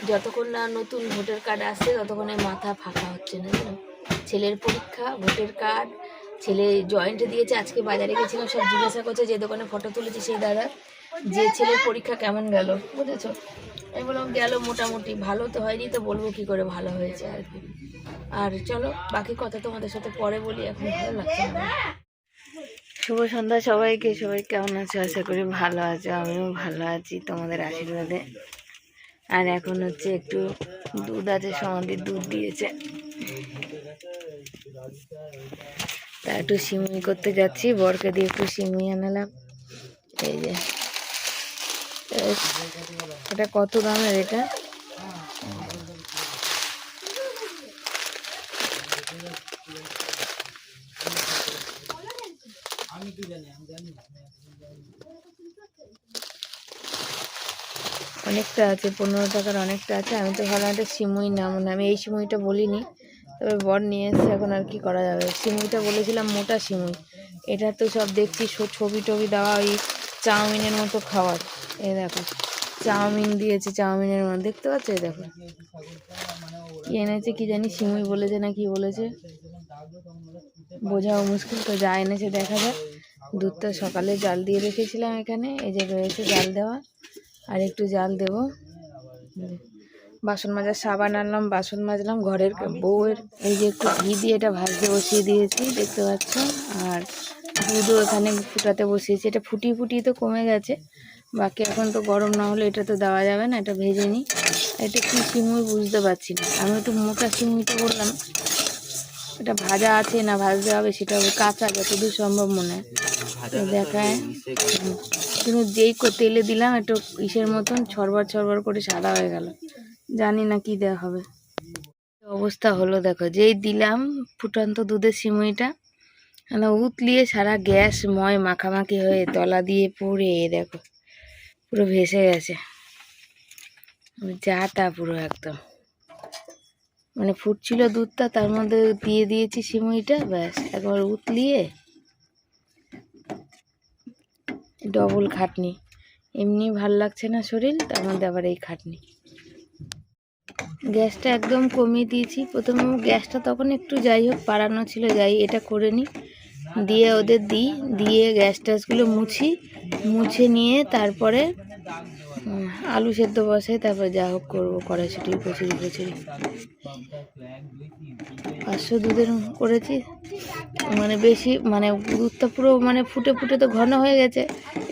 যতক্ষণ না নতুন ভোটার কার্ড আসছে ততক্ষণে মাথা ফাঁকা হচ্ছে না, জানো। ছেলের পরীক্ষা, ভোটের কার্ড, ছেলে জয়েন্টে দিয়েছে। আজকে বাজারে গেছিলাম, সব জিজ্ঞাসা করছে যে দোকানে ফটো তুলেছে সেই দাদা, যে ছেলের পরীক্ষা কেমন গেল, বুঝেছো। আমি বললাম গেল মোটামুটি, ভালো তো হয়নি তো বলবো কি করে ভালো হয়েছে আর কি। আর চলো বাকি কথা তোমাদের সাথে পরে বলি, এখন ভালো লাগছে না। শুভ সন্ধ্যা সবাইকে। সবাই কেমন আছো? আশা করি ভালো আছো, আমিও ভালো আছি তোমাদের আশীর্বাদে। আর এখন হচ্ছে একটু দুধ আছে, সমাধির দুধ দিয়েছে, তা একটু সিমুই করতে যাচ্ছি। বরকে দিয়ে একটু সিমুই আনালাম। এই যে এটা কত দামের, এটা অনেকটা আছে, 15 টাকার অনেকটা আছে। আমি তো ভাবলাম এটা সিমুই নাম, আমি এই সিমুইটা বলিনি, তবে বর নিয়ে এসছে, এখন আর কি করা যাবে। সিমুইটা বলেছিলাম মোটা সিমুই, এটা তো সব দেখছি ছবি টবি দেওয়া, ওই চাউমিনের মতো খাবার। এই দেখো চাউমিন দিয়েছে, চাউমিনের মতো দেখতে পাচ্ছ। এই দেখো কি এনেছে কি জানি, সিমুই বলেছে না কি বলেছে, বোঝাও মুশকিল। তো যা এনেছে দেখা যাক। দুধটা সকালে জাল দিয়ে রেখেছিলাম এখানে, এই যে রয়েছে জাল দেওয়া, আর একটু জাল দেব। বাসন মাজার সাবান আনলাম, বাসন মাজলাম। ঘরের বউয়ের এই যে একটু ঘি দিয়ে এটা ভাজতে বসিয়ে দিয়েছি, দেখতে পাচ্ছ। আর দুধও এখানে ফুটাতে বসিয়েছি, এটা ফুটিয়ে ফুটিয়ে তো কমে গেছে, বাকি এখন তো গরম না হলে এটা তো দেওয়া যাবে না। এটা ভেজে নিই। এটা কি সিমুই বুঝতে পারছি না, আমি একটু মোটা সিমুইটা বললাম। এটা ভাজা আছে না ভাজতে হবে সেটা কাঁচা যতদূর সম্ভব মনে হয় দেখায়। কিন্তু যেই তেলে দিলাম একটু ইসের মতন ছড়বড় ছড়বড় করে সাদা হয়ে গেল, জানি না কি দেওয়া হবে। অবস্থা হলো দেখো, যেই দিলাম ফুটন্ত দুধের সিমুইটা, উতলিয়ে সারা গ্যাস ময় মাখামাখি হয়ে তলা দিয়ে পুড়ে দেখো পুরো ভেসে গেছে, যা তা পুরো একদম। মানে ফুটছিল দুধটা, তার মধ্যে দিয়ে দিয়েছি সিমুইটা, ব্যাস একবার উতলিয়ে ডবল খাটনি। এমনি ভাল লাগছে না শরীর, তার মধ্যে আবার এই খাটনি। গ্যাসটা একদম কমিয়ে দিয়েছি। প্রথমে গ্যাসটা তখন একটু যাই হোক বাড়ানো ছিল, যাই এটা করে নিই, দিয়ে ওদের দিয়ে গ্যাস ট্যাসগুলো মুছে নিয়ে তারপরে আলু সেদ্ধ বসাই, তারপরে যা হোক করবো, কড়াইশুঁটি কচুরি 500 দুধের করেছি। মানে বেশি, মানে দুধটা পুরো মানে ফুটে ফুটে তো ঘন হয়ে গেছে,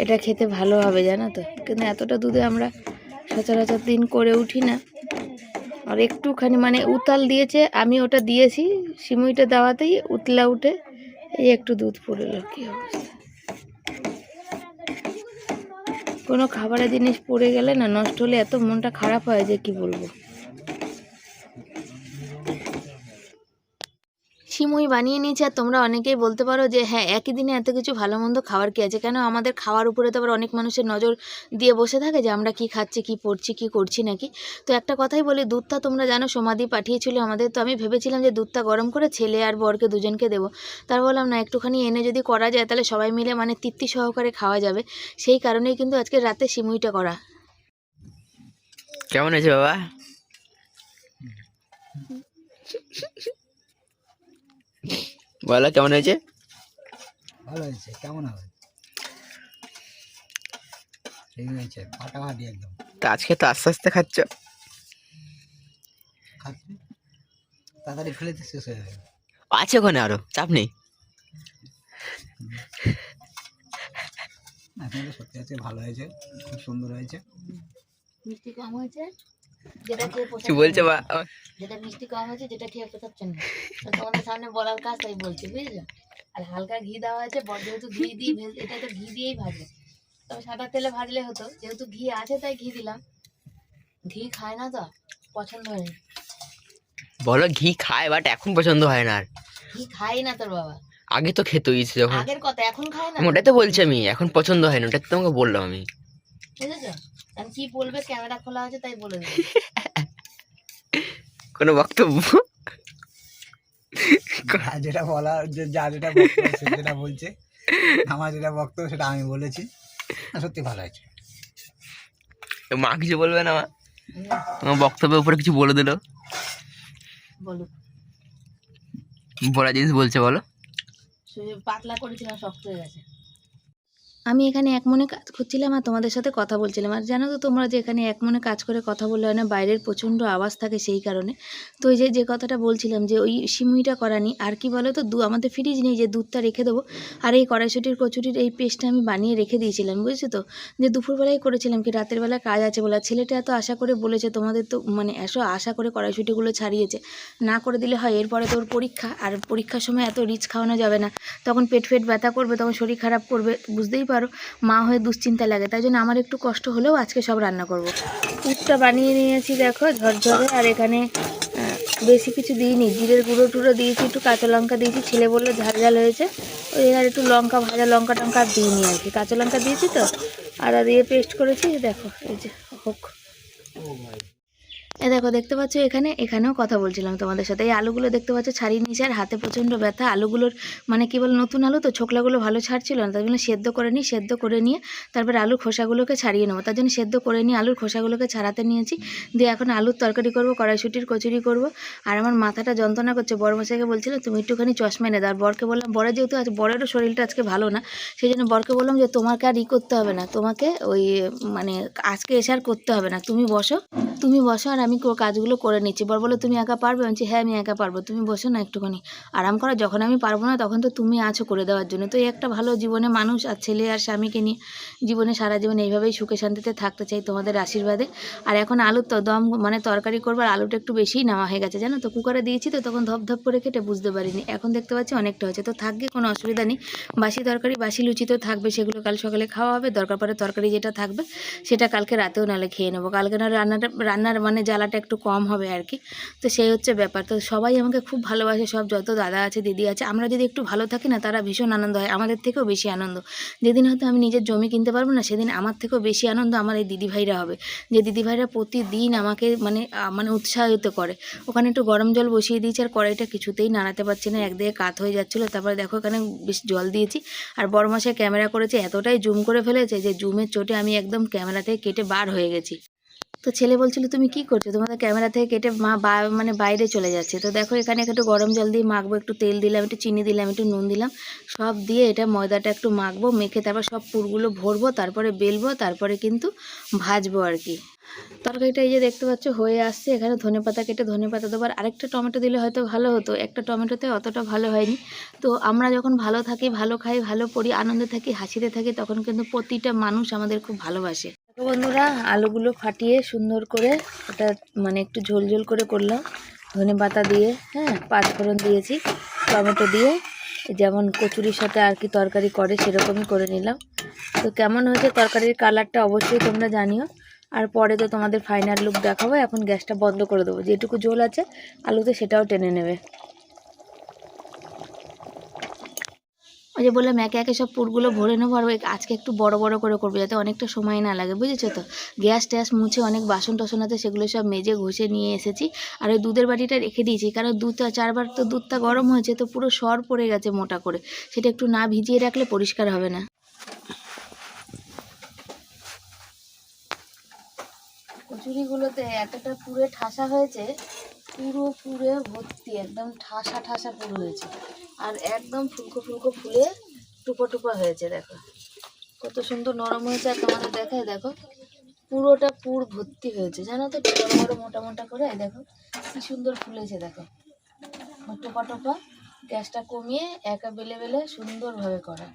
এটা খেতে ভালো হবে জানো তো। কিন্তু এতটা দুধে আমরা সচরাচর দিন করে উঠি না। আর একটুখানি মানে উতাল দিয়েছে, আমি ওটা দিয়েছি সিমুইটা দেওয়াতেই উতলা উঠে এই একটু দুধ পড়লো। কি অবস্থা, কোনো খাবারের জিনিস পড়ে গেলে না, নষ্ট হলে এত মনটা খারাপ হয় যে কি বলবো। সিমুই বানিয়ে নিয়েছি। আর তোমরা অনেকেই বলতে পারো যে হ্যাঁ একই দিনে এত কিছু ভালো মন্দ খাবার কি আছে, কেন আমাদের খাওয়ার উপরে তো আবার অনেক মানুষের নজর দিয়ে বসে থাকে যে আমরা কি খাচ্ছি, কি পড়ছি, কি করছি নাকি। তো একটা কথাই বলি, দুধটা তোমরা জানো সমাধি পাঠিয়েছিল আমাদের, তো আমি ভেবেছিলাম যে দুধটা গরম করে ছেলে আর বরকে দুজনকে দেবো। তার বললাম না, একটুখানি এনে যদি করা যায় তাহলে সবাই মিলে মানে তৃপ্তি সহকারে খাওয়া যাবে। সেই কারণেই কিন্তু আজকে রাতে সিমুইটা করা। কেমন হয়েছে বাবা? বলো কেমন হয়েছে? ভালো হয়েছে, কেমন হবে, সেই হয়েছে ফাটাফাটি একদম। তা আজকে তো আস্তে আস্তে খাচ্ছ, খাচ্ছি তাড়াতাড়ি ফেলেতে শেষ হয়ে যাবে। আছে ওখানে আরো, চাপ নেই। এখন তো সত্যি আছে, ভালো হয়েছে, খুব সুন্দর হয়েছে। মিষ্টি কম হয়েছে, যেটা খেয়ে কি বলছে বা? যেটা মিষ্টি কম হয়েছে, যেটা খেয়ে পোষাচ্ছেন না, তোমাদের সামনে বলার কাজ তাই বলছি, বুঝলে। আর হালকা ঘি দেওয়া হয়েছে, যেহেতু ঘি দিয়ে এটা তো ঘি দিয়েই ভাজে, তবে সাদা তেলে ভাজলে হতো, যেহেতু ঘি আছে তাই ঘি দিলাম। ঘি খায় না তো, পছন্দ হয়নি। বলো ঘি খায়, বাট এখন পছন্দ হয় না। আর ঘি খাই না তোর বাবা, আগে তো খেতে হয়েছে যখন, আগের কথা, এখন খায় না। ওটাই তো বলছি আমি, এখন পছন্দ হয় না, ওটা তো তোমাকে বললাম আমি। বুঝেছো, আমি কি বলবে, ক্যামেরা খোলা আছে তাই বলে দেবো। কোনো বক্তব্য? যেটা বলা, যা যেটা বক্তব্য সে যেটা বলছে, আমার যেটা বক্তব্য সেটা আমি বলেছি। সত্যি ভালো হয়েছে। মা কিছু বলবে না? আমার বক্তব্যের উপরে কিছু বলে দিল। বলো, বলা জিনিস বলছে, বলো। পাতলা করেছিলাম, শক্ত হয়ে গেছে। আমি এখানে এক মনে কাজ করছিলাম আর তোমাদের সাথে কথা বলছিলাম। আর জানো তো তোমরা যে এখানে এক মনে কাজ করে কথা বললে হয় না, বাইরের প্রচণ্ড আওয়াজ থাকে সেই কারণে। তো ওই যে কথাটা বলছিলাম যে ওই সিমুইটা করানি আর কি বলো তো, আমাদের ফ্রিজ নেই যে দুধটা রেখে দেবো। আর এই কড়াইশুটির কচুরির এই পেস্টটা আমি বানিয়ে রেখে দিয়েছিলাম, বুঝেছো তো, যে দুপুরবেলায় করেছিলাম কি রাতের বেলা কাজ আছে বলে। ছেলেটা এত আশা করে বলেছে, তোমাদের তো মানে এসো আশা করে কড়াইশুটিগুলো ছাড়িয়েছে, না করে দিলে হয় এরপরে তোর পরীক্ষা, আর পরীক্ষার সময় এত রিচ খাওয়ানো যাবে না, তখন পেট ব্যথা করবে, তখন শরীর খারাপ করবে, বুঝতেই পারো, মা হয়ে দুশ্চিন্তা লাগে। তাই জন্য আমার একটু কষ্ট হলেও আজকে সব রান্না করব। পুরটা বানিয়ে নিয়েছি দেখো ঝরঝরে। আর এখানে বেশি কিছু দিইনি, জিরের গুঁড়ো টুড়ো দিয়েছি, একটু কাঁচা লঙ্কা দিয়েছি, ছেলে বললো ঝাল ঝাল হয়েছে, ওই আর একটু লঙ্কা, ভাজা লঙ্কা টঙ্কা আর দিইনি আর কি, কাঁচা লঙ্কা দিয়েছি তো, আদা দিয়ে পেস্ট করেছি। দেখো এই যে হোক, দেখো দেখতে পাচ্ছ এখানেও কথা বলছিলাম তোমাদের সাথে। এই আলুগুলো দেখতে পাচ্ছ ছাড়িয়ে নিয়েছি, আর হাতে প্রচণ্ড ব্যথা। আলুগুলোর মানে কি বল, নতুন আলু তো, ছোকলাগুলো ভালো ছাড়ছিল না, তার জন্য সেদ্ধ করে নিই, সেদ্ধ করে নিয়ে তারপরে আলুর খোসাগুলোকে ছাড়িয়ে নেবো। তার জন্য সেদ্ধ করে নিয়ে আলুর খোসাগুলোকে ছাড়াতে নিয়েছি, দিয়ে এখন আলুর তরকারি করবো, কড়াইশুটির কচুরি করব। আর আমার মাথাটা যন্ত্রণা করছে, বড় মশাইকে বলছিল তুমি একটুখানি চশমা এনে দাও। আর বরকে বললাম, বরের যেহেতু আজ বরেরও শরীরটা আজকে ভালো না, সেই জন্য বরকে বললাম যে তোমাকে আর করতে হবে না, তোমাকে ওই মানে আজকে এসে আর করতে হবে না, তুমি বসো আর আমি কাজগুলো করে নিচ্ছি। বর বলে তুমি একা পারবে? বলছি হ্যাঁ আমি একা পারবো, তুমি বসো না একটুখানি আরাম করো, যখন আমি পারবো না তখন তো তুমি আছো করে দেওয়ার জন্য। তো এই একটা ভালো জীবনে মানুষ আর ছেলে আর স্বামীকে নিয়ে জীবনে সারা জীবন এইভাবেই সুখে শান্তিতে থাকতে চাই তোমাদের আশীর্বাদে। আর এখন আলুর তো দম মানে তরকারি করবো, আর আলুটা একটু বেশিই নেওয়া হয়ে গেছে জানো তো, কুকারে দিয়েছি তো তখন ধপ করে কেটে বুঝতে পারিনি, এখন দেখতে পাচ্ছি অনেকটা হয়েছে। তো থাকবে, কোনো অসুবিধা নেই, বাসি তরকারি বাসি লুচি তো থাকবে, সেগুলো কাল সকালে খাওয়া হবে, দরকার পড়ে তরকারি যেটা থাকবে সেটা কালকে রাতেও নাহলে খেয়ে নেবো। কালকে না রান্নার মানে জ্বালাটা একটু কম হবে আর কি। তো সেই হচ্ছে ব্যাপার। তো সবাই আমাকে খুব ভালোবাসে, সব যত দাদা আছে দিদি আছে, আমরা যদি একটু ভালো থাকি না তারা ভীষণ আনন্দ হয়, আমাদের থেকেও বেশি আনন্দ। যেদিন হয়তো আমি নিজের জমি কিনতে পারবো না, সেদিন আমার থেকেও বেশি আনন্দ আমার এই দিদিভাইরা হবে, যে দিদিভাইরা প্রতিদিন আমাকে মানে উৎসাহিত করে। ওখানে একটু গরম জল বসিয়ে দিয়েছি, আর কড়াইটা কিছুতেই নাড়াতে পারছি না, একদিকে কাত হয়ে যাচ্ছিলো। তারপরে দেখো এখানে বেশ জল দিয়েছি, আর বড় মশাই ক্যামেরা করেছে, এতটাই জুম করে ফেলেছে যে জুমের চোটে আমি একদম ক্যামেরা থেকে কেটে বার হয়ে গেছি। তো ছেলে বলছিল তুমি কি করছো, তোমাদের ক্যামেরা থেকে কেটে মা মানে বাইরে চলে যাচ্ছে। তো দেখো এখানে একটু গরম জল দিয়ে মাখবো, একটু তেল দিলাম, একটু চিনি দিলাম, একটু নুন দিলাম, সব দিয়ে এটা ময়দাটা একটু মাখবো, মেখে তারপর সব পুরগুলো ভরবো, তারপরে বেলবো, তারপরে কিন্তু ভাজবো আর কি। তরকারিটা এই যে দেখতে পাচ্ছ হয়ে আসছে। এখানে ধনেপাতা কেটে ধনেপাতা দেবো, আর আরেকটা টমেটো দিলে হয়তো ভালো হতো, একটা টমেটোতে অতটা ভালো হয়নি। তো আমরা যখন ভালো থাকি, ভালো খাই, ভালো পড়ি, আনন্দে থাকি, হাসিতে থাকি, তখন কিন্তু প্রতিটা মানুষ আমাদের খুব ভালোবাসে। তো বন্ধুরা আলুগুলো ফাটিয়ে সুন্দর করে ওটা মানে একটু ঝোল ঝোল করে করলাম, ধনেপাতা দিয়ে, হ্যাঁ পাঁচফোড়ন দিয়েছি, টমেটো দিয়ে, যেমন কচুরির সাথে আর কি তরকারি করে সেরকমই করে নিলাম। তো কেমন হয়েছে তরকারির কালারটা অবশ্যই তোমরা জানিও। আর পরে তো তোমাদের ফাইনাল লুক দেখাবো। এখন গ্যাসটা বন্ধ করে দেবো, যেটুকু ঝোল আছে আলুতে সেটাও টেনে নেবে। ওই যে বললাম একে একে সব পুরগুলো ভরে নেবো, আর আজকে একটু বড় বড় করে করবো যাতে অনেকটা সময় না লাগে, বুঝেছো তো। গ্যাস ট্যাস মুছে অনেক বাসন টাসন আছে, সেগুলো সব মেজে ঘষে নিয়ে এসেছি। আর ওই দুধের বাটিটা রেখে দিয়েছি, কারণ দুধটা 4 বার তো দুধটা গরম হয়েছে, তো পুরো সর পড়ে গেছে মোটা করে, সেটা একটু না ভিজিয়ে রাখলে পরিষ্কার হবে না। কচুরিগুলোতে এতটা পুরে ঠাসা হয়েছে, পুরো পুরে ভর্তি, একদম ঠাসা ঠাসা পুরো হয়েছে, আর একদম ফুলকো ফুলকো ফুলে টুপো টুপো হয়েছে। দেখো কত সুন্দর নরম হয়েছে, আর তোমাদের দেখায় দেখো পুরোটা পুর ভর্তি হয়েছে, জানো তো, বড় বড় মোটা মোটা করে দেখো কি সুন্দর ফুলেছে। দেখো টোপা টোপা, গ্যাসটা কমিয়ে একা বেলে বেলে সুন্দরভাবে করা,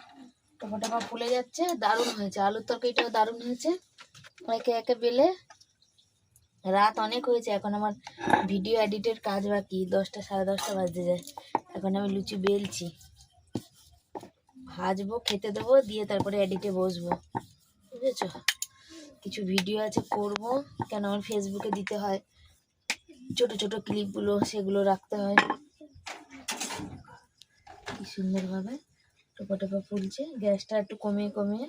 টোপা টোপা ফুলে যাচ্ছে, দারুণ হয়েছে। আলুর তরকারিটাও দারুণ হয়েছে। একে একে বেলে, রাত অনেক হয়েছে, এখন আমার ভিডিও এডিটের কাজ বাকি, 10টা 10:30 বাজতে যায়। এখন আমি লুচি বেলছি, ভাজবো, খেতে দেবো, দিয়ে তারপরে এডিটে বসবো, বুঝেছো। কিছু ভিডিও আছে করব, কেন আমার ফেসবুকে দিতে হয়, ছোট ছোট ক্লিপগুলো সেগুলো রাখতে হয়। কি সুন্দরভাবে টোপা টোপা ফুলছে। গ্যাসটা একটু কমিয়ে কমিয়ে,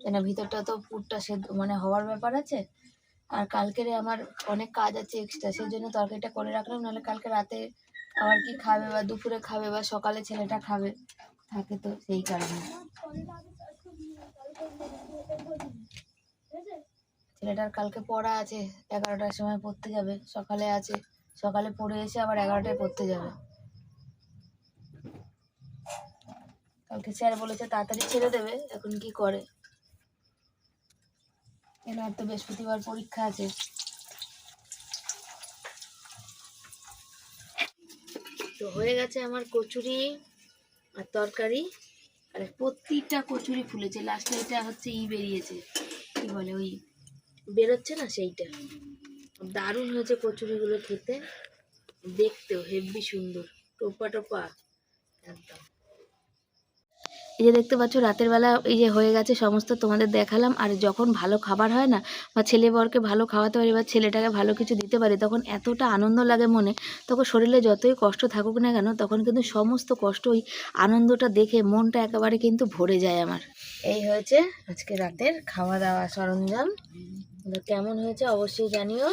কেন ভিতরটা তো পুরটা সেদ্ধ মানে হওয়ার ব্যাপার আছে। আর কালকের আমার অনেক কাজ আছে এক্সট্রা, সেই জন্য তরকারিটা করে রাখলাম, নাহলে কালকে রাতে আবার কি খাবে, বা দুপুরে খাবে, বা সকালে ছেলেটা খাবে থাকে, তো সেই কারণে ছেলেটার কালকে পড়া আছে, 11টার সময় পড়তে যাবে, সকালে আছে, সকালে পড়ে এসে আবার 11টায় পড়তে যাবে। কালকে স্যার বলেছে তাড়াতাড়ি ছেড়ে দেবে, এখন কি করে। এবার তো বৃহস্পতিবার পরীক্ষা আছে। তো হয়ে গেছে আমার কচুরি আর তরকারি, আর প্রতিটা কচুরি ফুলেছে। লাস্টে এটা হচ্ছে বেরিয়েছে, কি বলে ওই বেরোচ্ছে না সেইটা। দারুণ হয়েছে কচুরিগুলো খেতে, দেখতেও হেব্বি সুন্দর, টোপা টোপা একদম। এই যে দেখতে পাচ্ছ রাতের বেলা এই যে হয়ে গেছে সমস্ত, তোমাদের দেখালাম। আর যখন ভালো খাবার হয় না, বা ছেলে বরকে ভালো খাওয়াতে পারি, বা ছেলেটাকে ভালো কিছু দিতে পারি, তখন এতটা আনন্দ লাগে মনে। তখন শরীরে যতই কষ্ট থাকুক না কেন, তখন কিন্তু সমস্ত কষ্ট ওই আনন্দটা দেখে মনটা একেবারে কিন্তু ভরে যায় আমার। এই হয়েছে আজকে রাতের খাওয়া দাওয়া সরঞ্জাম। কেমন হয়েছে অবশ্যই জানিও,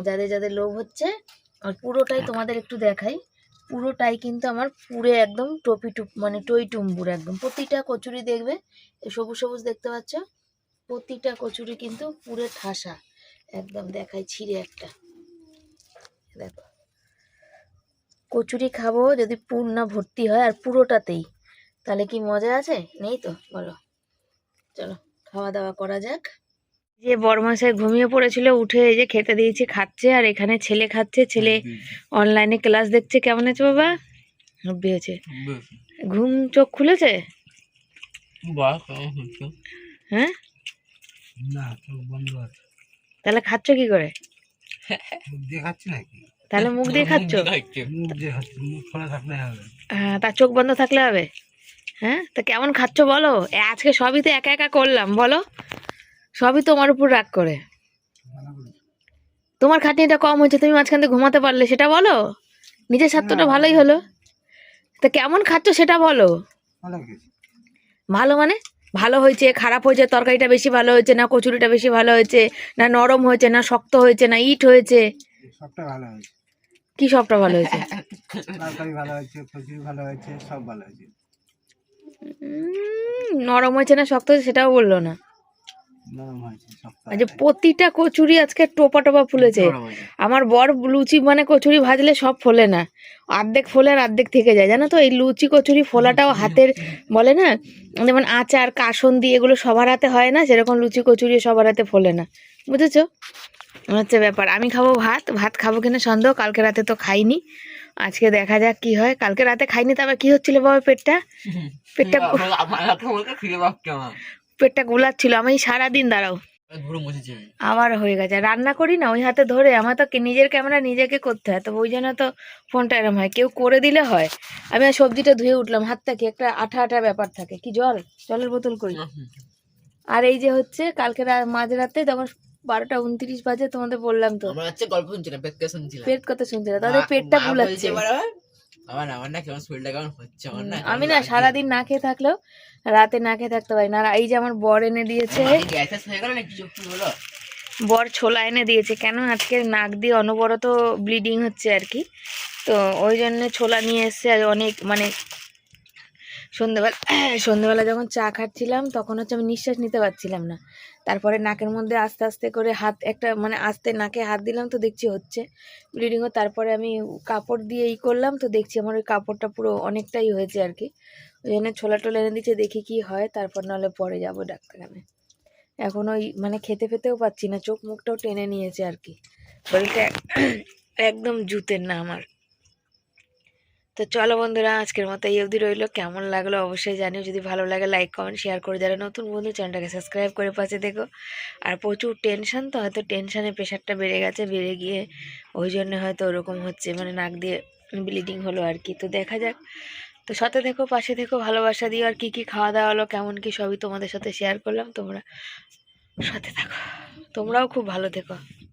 যাদের যাদের লোভ হচ্ছে। আর পুরোটাই তোমাদের একটু দেখাই, পুরোটাই কিন্তু আমার পুরে একদম মানে টই টুম্বুর একদম। প্রতিটা কচুরি দেখবে, সবুজ সবুজ দেখতে পাচ্ছ, প্রতিটা কচুরি কিন্তু পুরে ঠাসা একদম। দেখাই ছিঁড়ে একটা, দেখো কচুরি খাবো যদি পুর না ভর্তি হয় আর পুরোটাতেই, তাহলে কি মজা আছে? নেই তো বলো। চলো খাওয়া দাওয়া করা যাক। যে বড়মাসায় ঘুমিয়ে পড়েছিল, উঠে এই যে খেতে দিয়েছি, খাচ্ছে। আর এখানে ছেলে খাচ্ছে, ছেলে অনলাইনে ক্লাস দেখছে। কেমন আছে বাবা? হেব্বি হয়েছে। ঘুম চোখ খুলেছে? হ্যাঁ, না চোখ বন্ধ আছে। তাহলে খাচ্ছ কি করে? মুখ দিয়ে খাচ্ছি নাকি? তাহলে মুখ দিয়ে খাচ্ছ? মুখ দিয়ে খাচ্ছি, মুখ খোলা থাকলে হবে। হ্যাঁ, তার চোখ বন্ধ থাকলে হবে? হ্যাঁ, তা কেমন খাচ্ছ বলো? আজকে সবই তো একা একা করলাম, বলো। সবই তোমার উপর রাগ করে। তোমার খাটনিটা কম হয়েছে, তুমি মাঝখান থেকে ঘুমাতে পারলে, সেটা বলো। নিজের স্বার্থটা ভালোই হলো। তা কেমন খাচ্ছ সেটা বলো। ভালো মানে ভালো হয়েছে, খারাপ হয়েছে, তরকারিটা বেশি ভালো হয়েছে না কচুরিটা বেশি ভালো হয়েছে, না নরম হয়েছে, না শক্ত হয়েছে, না ইট হয়েছে? সবটা ভালো হয়েছে। কি সবটা ভালো হয়েছে? তরকারি ভালো হয়েছে, কচুরি ভালো হয়েছে, সব ভালো হয়েছে। নরম হয়েছে না শক্ত হয়েছে সেটাও বললো না। নরম হয়েছে, শক্ত যে প্রতিটা কচুরি আজকে টোপা টোপা ফুলেছে। আমার বর লুচি মানে কচুরি ভাজলে সব ফোলে না, অর্ধেক ফোলে আর অর্ধেক থেকে যায়, জানো তো। এই লুচি কচুরি ফোলাটাও হাতের, বলে না যেমন আচার কাসন দিয়ে এগুলো সবার হাতে হয় না, সেরকম লুচি কচুরি সবার হাতে ফোলে না, বুঝেছো? হচ্ছে ব্যাপার। আমি খাবো ভাত, ভাত খাবো কিনা সন্দেহ। কালকে রাতে তো খাইনি, আজকে দেখা যাক কি হয়। কালকে রাতে খাইনি, তবে কি হচ্ছিল বাবা, পেটটা পেটটা গুলাচ্ছিল। আমি সারাদিন দাঁড়াও আবার হয়ে গেছে। রান্না করি না ওই হাতে ধরে, আমার তো নিজের ক্যামেরা নিজেকে করতে হয়, তো ওই জন্য তো ফোনটা এরম হয়, কেউ করে দিলে হয়। আমি আর সবজিটা ধুয়ে উঠলাম, হাতটা কি একটা আঠা আঠা ব্যাপার থাকে। কি জলের বোতল করি। আর এই যে হচ্ছে কালকে মাঝরাতে যখন 12টা 29 বাজে, তোমাদের বললাম তো গল্প শুনছিলাম, পেট কথা শুনছিলাম, তাদের পেটটা গুলাচ্ছে। আমি না সারাদিন না খেয়ে থাকলেও রাতে না খেয়ে থাকতে পারি না। আর এই যে আমার বর এনে দিয়েছে, বর ছোলা এনে দিয়েছে। কেন আজকে নাক দিয়ে অনবরত ব্লিডিং হচ্ছে আর কি, তো ওই জন্য ছোলা নিয়ে এসছে। আর অনেক মানে সন্ধ্যেবেলা যখন চা খাচ্ছিলাম তখন হচ্ছে আমি নিঃশ্বাস নিতে পারছিলাম না। তারপরে নাকের মধ্যে আস্তে আস্তে করে হাত একটা মানে আস্তে নাকে হাত দিলাম, তো দেখছি হচ্ছে ব্লিডিংও। তারপরে আমি কাপড় দিয়ে করলাম, তো দেখছি আমার ওই কাপড়টা পুরো অনেকটাই হয়েছে আর কি। ওই জন্য ছোলা টোলা এনে দিচ্ছে, দেখি কি হয়, তারপর নাহলে পরে যাবো ডাক্তারখানায়। এখন ওই মানে খেতে পেতেও পাচ্ছি না, চোখ মুখটাও টেনে নিয়েছে আর কি। শরীরটা একদম জুতের না আমার। তো চলো বন্ধুরা, আজকের মতো এই অবধি রইলো। কেমন লাগলো অবশ্যই জানিও। যদি ভালো লাগে লাইক কমেন্ট শেয়ার করে, যারা নতুন বন্ধু চ্যানেলটাকে সাবস্ক্রাইব করে পাশে দেখো। আর প্রচুর টেনশন, তো হয়তো টেনশনে প্রেশারটা বেড়ে গেছে, বেড়ে গিয়ে ওই জন্য হয়তো ওরকম হচ্ছে, মানে নাক দিয়ে ব্লিডিং হলো আর কি। তো দেখা যাক। তো সাথে দেখো, পাশে দেখো, ভালোবাসা দিও। আর কি কি খাওয়া দাওয়া হলো, কেমন কি, সবই তোমাদের সাথে শেয়ার করলাম। তোমরা সাথে থাকো, তোমরাও খুব ভালো থেকো।